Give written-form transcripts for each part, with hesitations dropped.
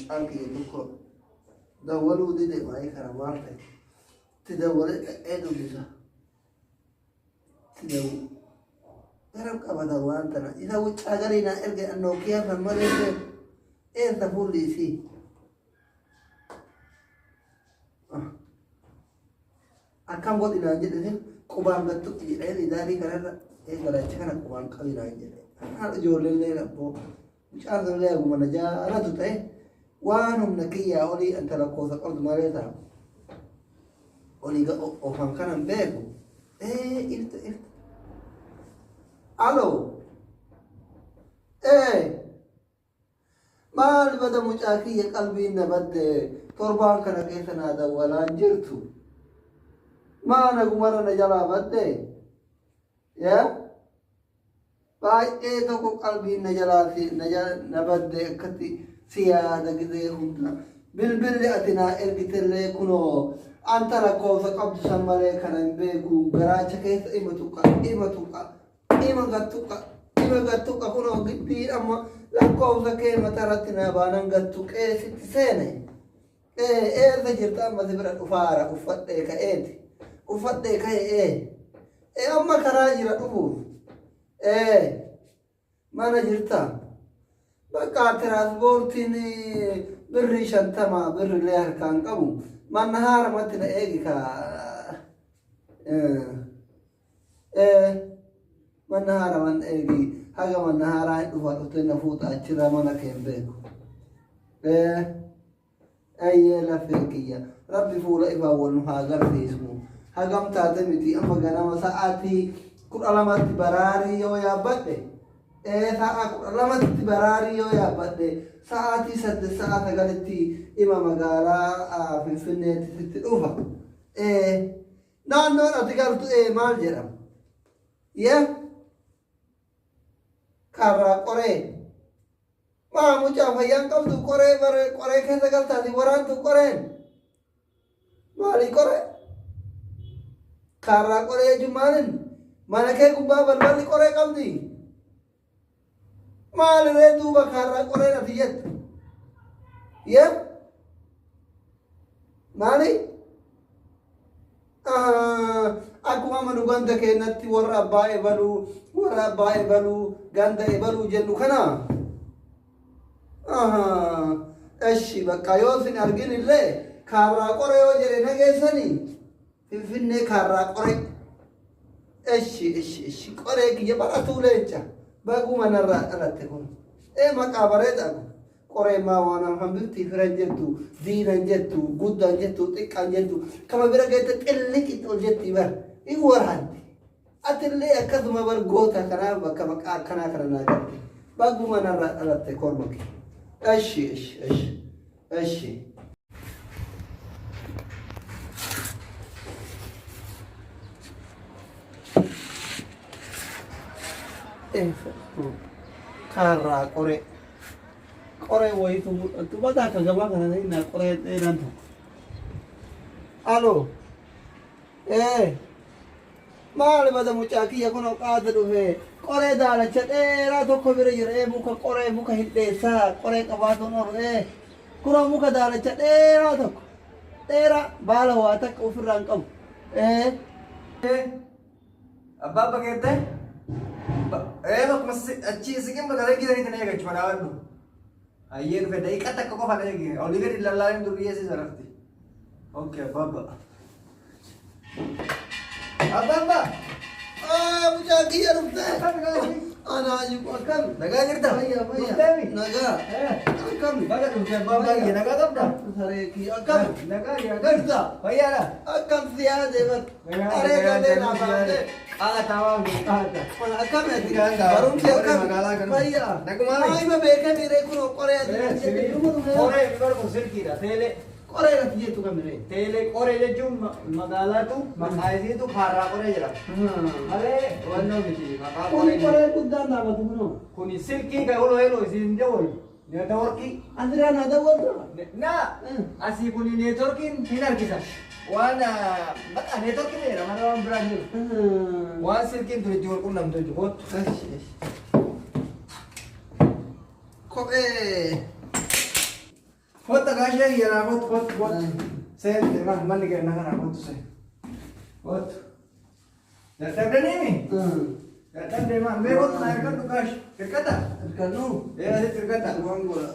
mucaan kiyya tokko dawwaluu dide maayii kana maal ta'e itti dawwalee dhaqee dubbisa itti dawwu garam qabata waan tana isa wuccaa garii naa erge annookiyaa kan malee eessa fuulli isii akkam godhinaan jedhe qubaan gattu jedhee idaarii kanarra galacha kana qubaan qabinaan jedhe haadha ijoolleellee rabboo mucaan sanillee aguma na jaalatu ta'e waan humna kiyyaa olii anta lakkoosa qabdu malee ta'a olii ofan kanan beeku irta alo maal bada mucaa kiyya qalbiin na badde torbaan kana keessa naa dawwalaan jirtu maana gumara na jalaa badde yaa baay'ee tokko qalbiin na jalaa na badde akkatti siyaada gidee hunda bilbilli ati naa ergitellee kunoo anta lakkoofsa qabdu san malee kana hin beeku garaacha keessa ima gattuqa kunoo gibbii amma lakkoofsa kee matarratti naa baanan gattuqee sitti seene eessa jirta amma si bira dhufaara uffadhee ka'eeti uffadhee ka'ee amma karaa jira dhufuuf mana jirta bakka tiraanspoortiin birrii 50 birrilee harkaan qabu manna haaramatti na eegi ka manna haaraman eegi haga manna haaraa hin dhufa dhufte na fuuxa achirra mana keen beeku ayyee lafee kiyya rabbi fuula ifaa wal nu haa garsiismu hagam taate miti amma ganama sa'aatii 12tti baraarii yoo yaabbadhe sa'a 12tti baraarii yoo yaabbadhe sa'aatii 8 sa'a 9tti ima magaalaa Finfinneetti sitti dhufa naannoon ati galtu maal jedhama karraa qoree maa mucaa fayyaan qabdu qoree keessa galtaati waraantu qoreen maalii qoree karraa qoree jechuun maalin mana kee gubbaa balballi qoree qabdi maaliree duuba karraa qoreen ati jettu maali akkuma manu ganda keenyatti warra abbaa ebaluu ganda ebaluu jennu kana eshi bakka yoo sin argin illee karraa qoree yoo jedhe nageessanii Finfinnee karraa qoree eshi qoree kiyya baratuu leenca baguma narraa dhalatte kun maqaa bareedaa kun qoree maa waan hambiftii firan jettu diinan jettu guddan jettu xiqqaan jettu kama bira geette xilliqit ol jetti bar in waraanti atillee akkasuma bar goota kanaaf bakka maqaa akkanaa kana naa gatte baguma narraa dhalatte korma kiyya eshi karraa qoree wayitu mul'attu bada akka gabaa kana na qoree dheeran tokko alo maali bada mucaa kiyya kun qaata dhufe qoree daalacha dheeraa tokko bira jira muka hidheessaa qoree qabaatuun oolu kunoo muka daalacha dheeraa tokko dheeraa baala waa takka ofirraan qabu abbaa bageette bakkuma achi siqin bagalee gidanii tan eegachu madaawwadhu ayyee dhufe daqiiqa takka qofa eegi olii gadi lallaaleen durriyyee si sarafti okay abbaa mucaa kiyya dhufte anaa jiru akkam nagaa jirta fayyaa nagaa akkam baga dhufte abbaa baay'ee nagaa qabda saree kiyya akkam nagaa jirta fayyaadha akkam siyaadee bar areegalee naafaatee qaata akkam ati barumsi akkam fayyaa nagumaa beekamire kunoo qoree qoree bibarku sirkiidha teelee qoree ati jettu kamiree teelee qoree jechuun magaalaatu maqaa isiitu karraa qoree jedhama malee wannoo miti maqaa qoree guddaan dhaabatu kunoo kuni sirkii ka ulo elo isin dawol neetworkii asirraa naa dawwalta asii kuni neetworkiin hin argisa waan maqaa neetworkii jedhama mana waan biraan jiru waan sirkiin ture itti wal qunnamtu jechuudha kophee Foto gaashe yana foto. Saya mana kena nak foto saya. Foto. Datang dari ni. Datang dari mana? Beeku naik kan tu gaashe. Terkata. Terkanu. Ada terkata. Uang gua.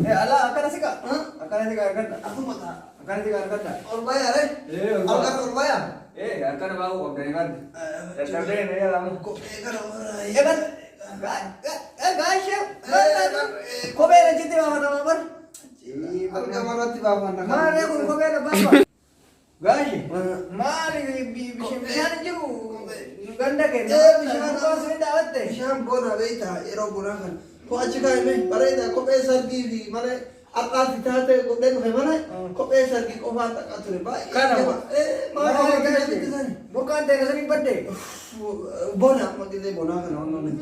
Allah akan nasi kak? Akan nasi kak terkata. Aku mata. Akan nasi kak terkata. Orang bayar Akan orang bayar. Akan bau dari kan. Datang dari ni ya kamu. Kok kan orang. Kan? Gaashe. Kau bela cinta apa nama ber? Harga mana tiba mana? Mana aku kau bela apa? Gaashe. Mana bisa jiru. Ganda ke? Bisa kau sudah awet. Sham bona beita ero bona kan. Ko achika me pareda ko pesar di mana akas ditate ko den he mana ko pesar ki ko fata kature ba. Kana mana gaashe. Bukan teh sering berde. Bona magile bona kan onno ne.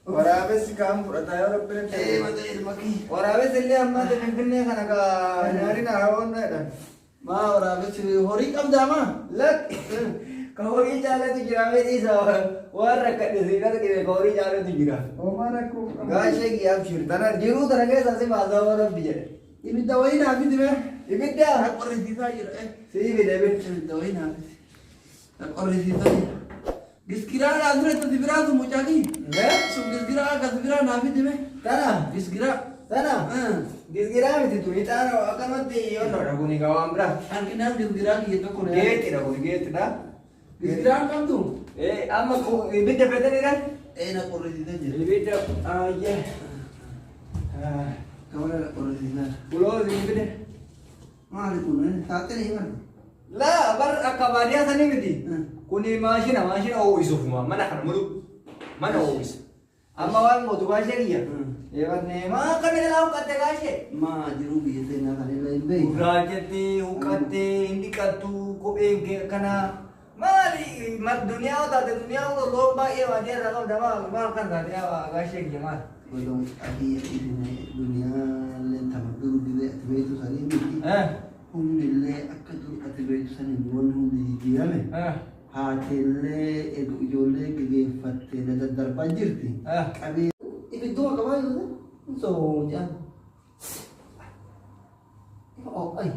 Orang habis kamu berada orang pelan. Mate maki. Orang habis ini amma tu pimpinnya kan agak nyari narawon dah. Ma ora habis horii kam jama. Lek. Horii jalan tu kira mesti sah. War rakat di sini kan kita horii jalan tu kira. Oh mana ko. Gaashe ki आप शिरताना जिरू तरह के सासे बाजा वाला बिजे. Ini dawai na abi dibe. Ibit dah. Aku ora dita ira Sih bide bide. dawai na abi. Aku ora dita. Gisgira andre to dibira tu mucaki. So gisgira ka dibira na abi dibe. Tanah. Gisgira. Tanah. Gisgira mesti tu itu akan mati yo no ragu ni kau ambra. An kena gisgira ki to ko ne. Gate ragu gate dah. Gisgira kam tu. Amma ko ibit dah peta ni kan? Na ko ora dita je. Ibit dah. Ya. Kamera ko ora dita. Pulau ni ibit dah. Ma ni ko ne. Sate ni man. La bar akabadia sani mesti. Kuni mashina oh isu fuma mana kan mulu. Mana oh isu. Amma wan mo tu gaashe kiya. Ewan ne ma kami lau kate gaashe. Ma jiru bi te na kali lain be. Urajati ukate indikatu ko ege kana mari mat dunia ta de dunia ko lomba ye wa dia rakam dama ma kan ga dia gaashe kiya ma. Belum adi ini dunia len tamaddu di be tu sari ni. Humnille akadu atibe tu sani won hundi dia me. Haatille ijoollee gaggeeffatte daddarbaa jirti. Qabee ibidduma qabaa jirti. So jaan. Oh ay.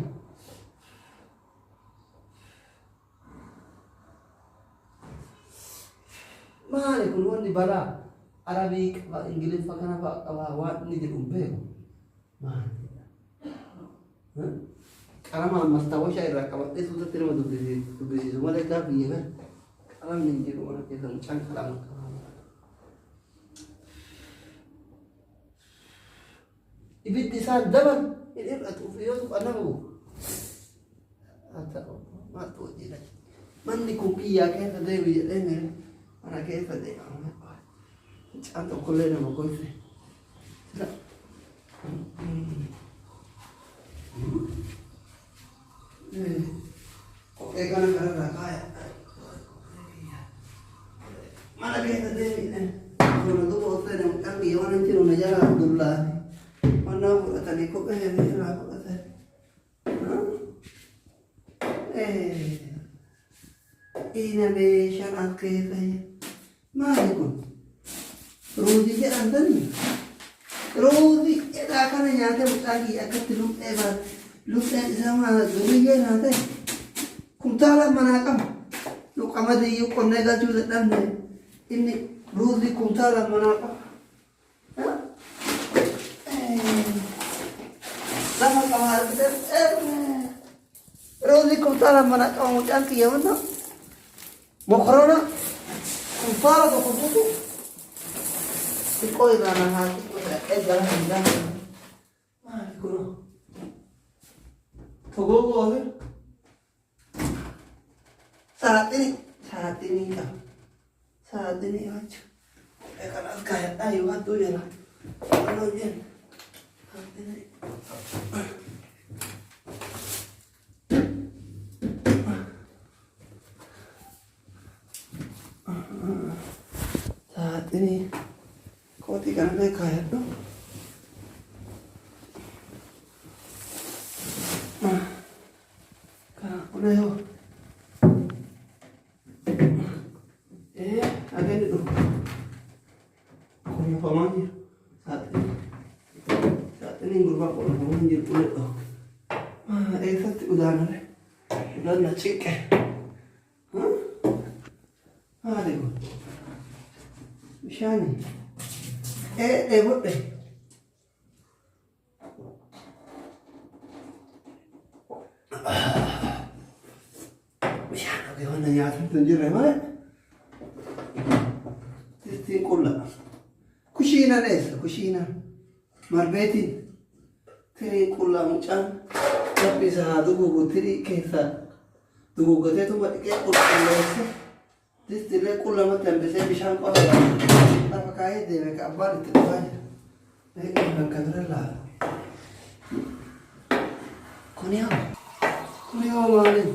Maali kun wanni bara Arabii qaba Ingiliffa kana qaba waan inni jedhu beeku. Maali. Karama mastawan irraa qabatee suutatti nama dubbisiisu malee gaafa biyya kan qalamni hin jiru mana keessa mucaan qalama qaba. Ibiddi isaan daban hin hir'atuuf yoo tuqanamu haa ta'u maaltu hojiidha. Manni kun kiyyaa keessa deebi jedhee mana keessa deema. Mucaan tokkollee nama goyse. Kophee kana kanarraa kaaya. Mana keessa deebiidha. Kana duuba ottee nama qalbii waan hin jiru na jala Abdullaa. Mana fudhatanii kophee irraa fudhatan. Ina meeshaan as keessa maali kun? Ruuzii jedhan tani. Ruuzii jedhaa kana nyaatee mucaakii akkatti luphee baate. Lupheen isaa maal duriyyee nyaatee kumtaala manaa qaba. Luqamadii iyyuu qonnee galchuu dadhabne inni ruuzii kumtaala manaa qaba. Lafa qabaa ruuzii kumtaala manaa qaba mucaan kiyya manna. Mokorona kumtaala tokko guutuu xiqqoo irraa na haa xiqqoo irraa jala hin daangaa. Maali kunoo? Togogo ove. Saatini ka. Saatini acha. Ekanas kaya tayo hatu ya lah. Ano yan? Saatini. Saatini. Koti kan me kaya to. Udah yo. Ada ni tu. Kau mau pamannya? Saat ini saaxiniin gurbaa qolfamu hin jiru uledho. Eessatti udaanare? Udaanna ciqqe. Maali kun? Bishaani. Dheebodhe. Bishaan hojii wanta nyaatamtu hin jirre malee. Ittiin qulla. Kushiina dheessa kushiina. Marbeetiin. Tirii qullaa mucaan. Rabbi isa haa dugugu tirii keessaa. Dugugateetuma dhiqee qulqulleesse. Distillee qullama tambisee bishaan qofa lafa kaayee deeme ka abbaan itti dhufaa jira. Eegaa bakka dura laala. Kuni hoo maaliin?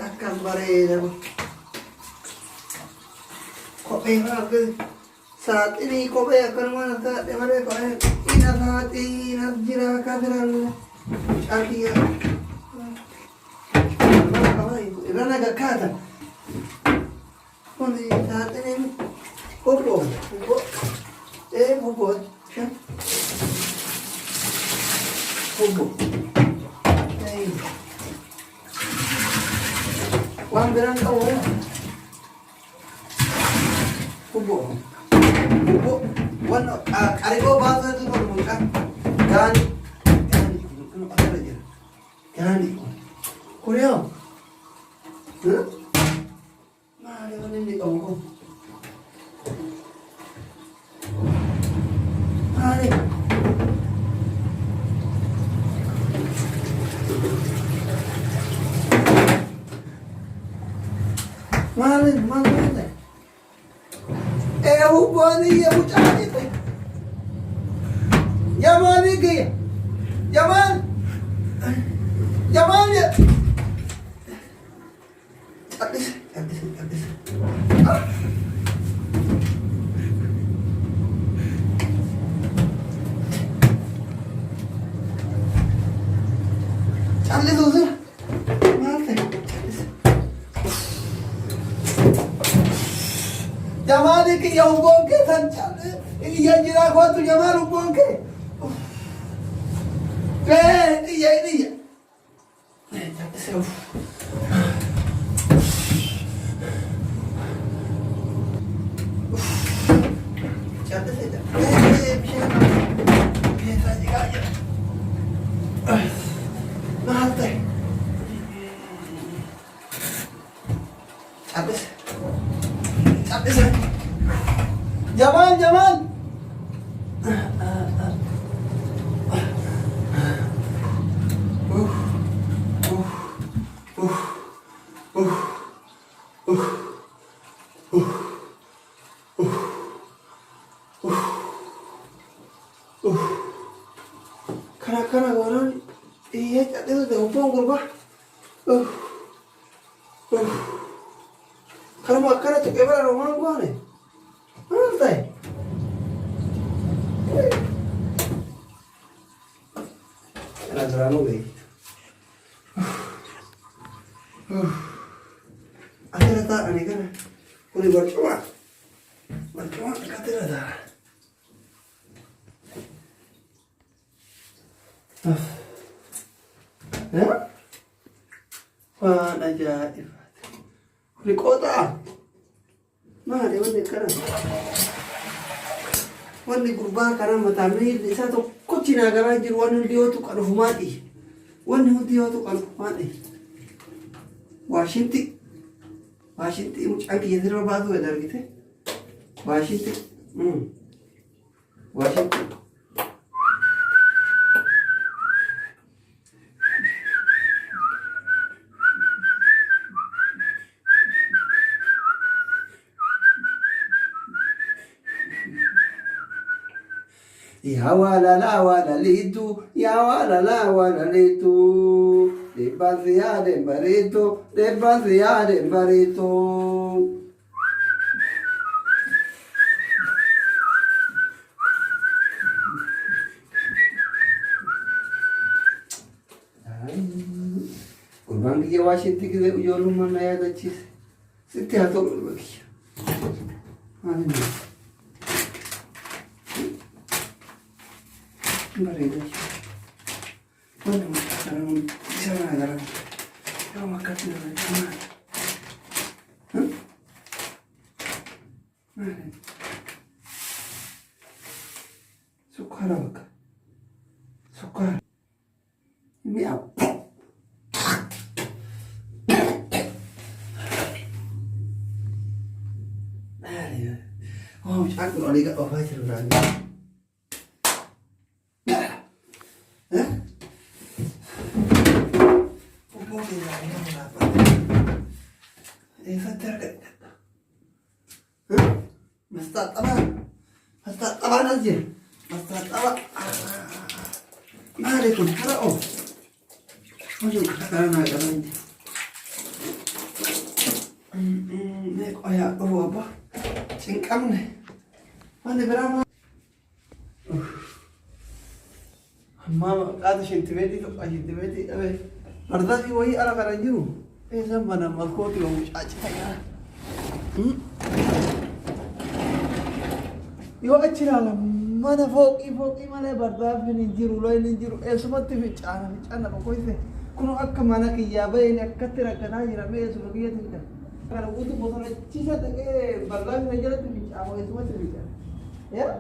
Akkam bareeda. Kophee maal saaxinii kophee akkanumaan taa'e malee kophee ina saaxiina jira akka biraan caaliyyaa. Irana gakkaata. Kuni saaxiniin obbo. Obbo. Obbo. Waan biraan qabu. Obbo. Obbo. Waan qariboo baasatu tolmuudha. Gaani. Kun asirra jira. Gaani. Kunoo. Maali waan inni qabu kun? Maali? Maali? Hubbaani mucaa jette. Jamaanii kiyya. Jamaan ya. Cabis. Cabis usah. Malte. Jamani ki ya hubon ke san chale. Iya jira ko tu jaman hubon ke. Iya. Cabis. Jaman. Kana gonan iya cade tu upong kurba. Kalau makan tu kebara romang gua ni. Mana? Ana Diraama gay. Akhirnya tak aneh kan? Kuni bercuma kata dah. Waan ajaa'ib. Kuni kota. Maali wanni kana? Wanni gurbaa kana mataamni isaa tokko cinaa garaa jiru wanni hundi yoo tuqan ofumaadhi. Waashinti mucaan kiyya sirba baatu gad argite. Waashinti. Ya wala litu, de barito. Kurban kiyya waashinti kide ijoollummaa na yaadachiise. Sitti haa ta'u dhulba kiyya. Maali Bareeda. Mana makanan bisa mana? Yang makan mana? Mana? Sukar apa? Sukar. Ini apa? Oh, aku nak lihat apa aja lagi. Mastat abang aja. Mastat abang. Mari pun cara oh. Maju ke kanan kanan. Ini kayak apa? Cingkam nih. Mana berapa? Mama kata sentimental itu sentimental apa? Perda sih wahai arah kanan juru. Sama nama kau tu orang caca ya. Yo acira la mana foki mana barda fini jiru loy ni jiru esmati bicara apa kau itu? Kuno akka mana kiya bayi ni akka tera kana jira me esmu kiya tinta. Karena itu botol cisa tege barda ni jala tu bicara apa esmati bicara. Ya?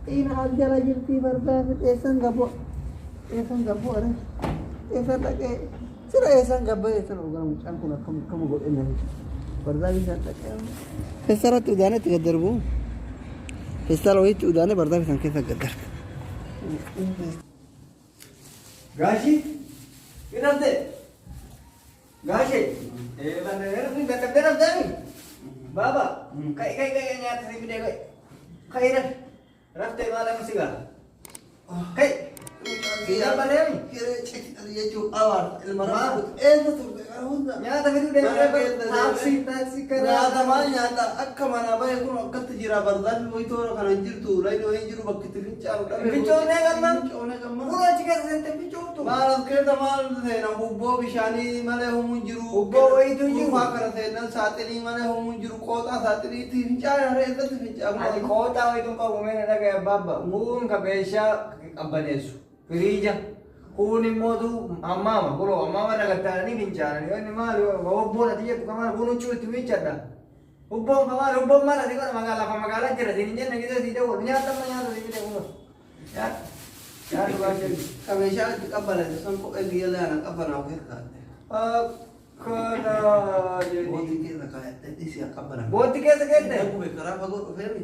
Ini aja lagi ti barda esan gabo ada. Esan tege sira esan gabo esan orang angku nak kamu go ini. Barda bisa tege. Esara tu dana tiga derbu. Esta lo hizo udane barda bisan kesa gadar. Gashi? Irante. Gashi. Mana ni benar dami. Baba. Kai nyata ni bide kai. Kai dah. Rafte malam siga. Kai. Iya mana ni? Kira cek dia tu awal ilmu itu tu hunda. Nyata itu dia. Taksi kara. Nyata mana nyata akka mana bayi kuno akka tijira barda ni itu orang kan anjir tu lain orang anjir bakti tu bicara. Bicara gamma. Pura cika sente bicara tu. Malam kita malam tu na hubbo bishani mana humunjiru. Hubbo itu jiru. Makar na saat ini mana humunjiru kota saat ini tu bicara itu tu bicara. Adi kota itu kau umumnya ada kayak baba. Mungkin kabesha abbanesu. Firija, kuni modu amma bolo amma na gatta ni bincana ni mali hubbo na tiya kamar bunu chuti bincana hubbo mala di kana magala jira sini jenna kita tidak wor nyata nyata di tidak wor ya dua jadi kami syarat kabar itu sampai dia lah anak apa nak kerja kana jadi boti kita kayak tadi siapa kabar boti kita aku berkerap aku ferry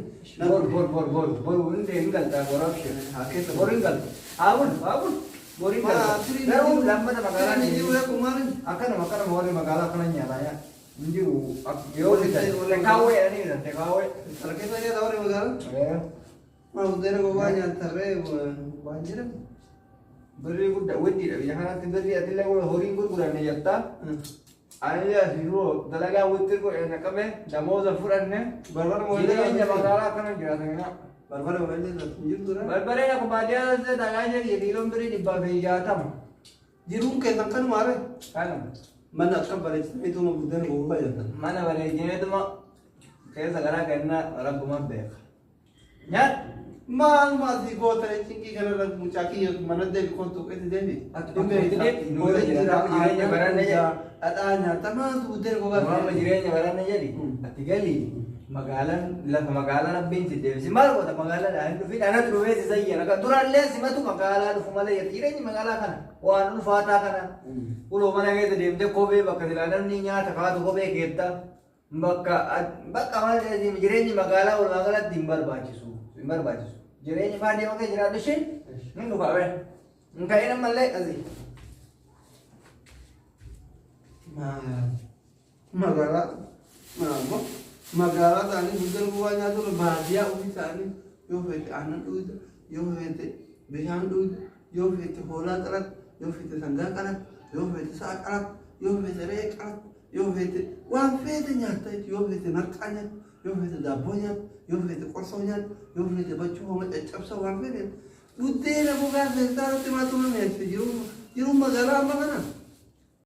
bor ini enggak tak corruption hakikat bor enggak Abun, boring kan? Baru lama na magala ni. Jiru ya kemarin. Akan mau magala kan nyala ya. Jiru, yo tekawe ni na tekawe. Terkait saja tahu ni magala. Mau dera ko banyak terre banjir. Beri gudda wedi da yahan tin beri atilla ko horii gurgura ne yatta. Ayya jiru dalaga wutir ko ena kame damoza furanne. Barbar mo ni magala kan jira na. Barbar mo ni jiru dura. Barbar ya ko badia se dalaga je dilom beri di babe jata. Jiru ke kan mare. Kan. Mana kabar itu mau dera ko banyak. Mana bare jine tu ma kayak segala kena orang rumah bek. Nyat Mal masih kau terencing kalau orang mucaki yang mana deh kau tu itu deh. Atau itu deh, boleh jiranya barang aja. Ada teman tu deh kau kan. Mau jiranya barang aja di. Atigali magalan, lah magalan benci deh. Simal kau tak magalan, anu fit anak tu wes saya. Nak turan les, simal tu magalan, tu malah ya jiranya magalan kan. Wah, anu fata kan. Ulo mana gitu deh, deh kobe bakadilanan ni nyata kalau kobe kita. Baka malah jadi jiranya magalan, ulo magalan timbar bacis. Jirenya pa dia makai jirah desin. Neng lupa ben. Engkai nama lek azi. Magala tani budal buahnya tu bahagia uji tani. Yo fete anak tu, yo fete behan tu, yo fete hola karat, yo fete sangga karat, yo fete saat karat, yo fete rek karat, yo fete wan fete nyata itu, yo fete narkanya. Yo fete dabonya, yo fete korsonya, yo fete baju homat ecap sawan fete. Budde na bukan fete taruh tempat tu mana? Jiru magala apa mana?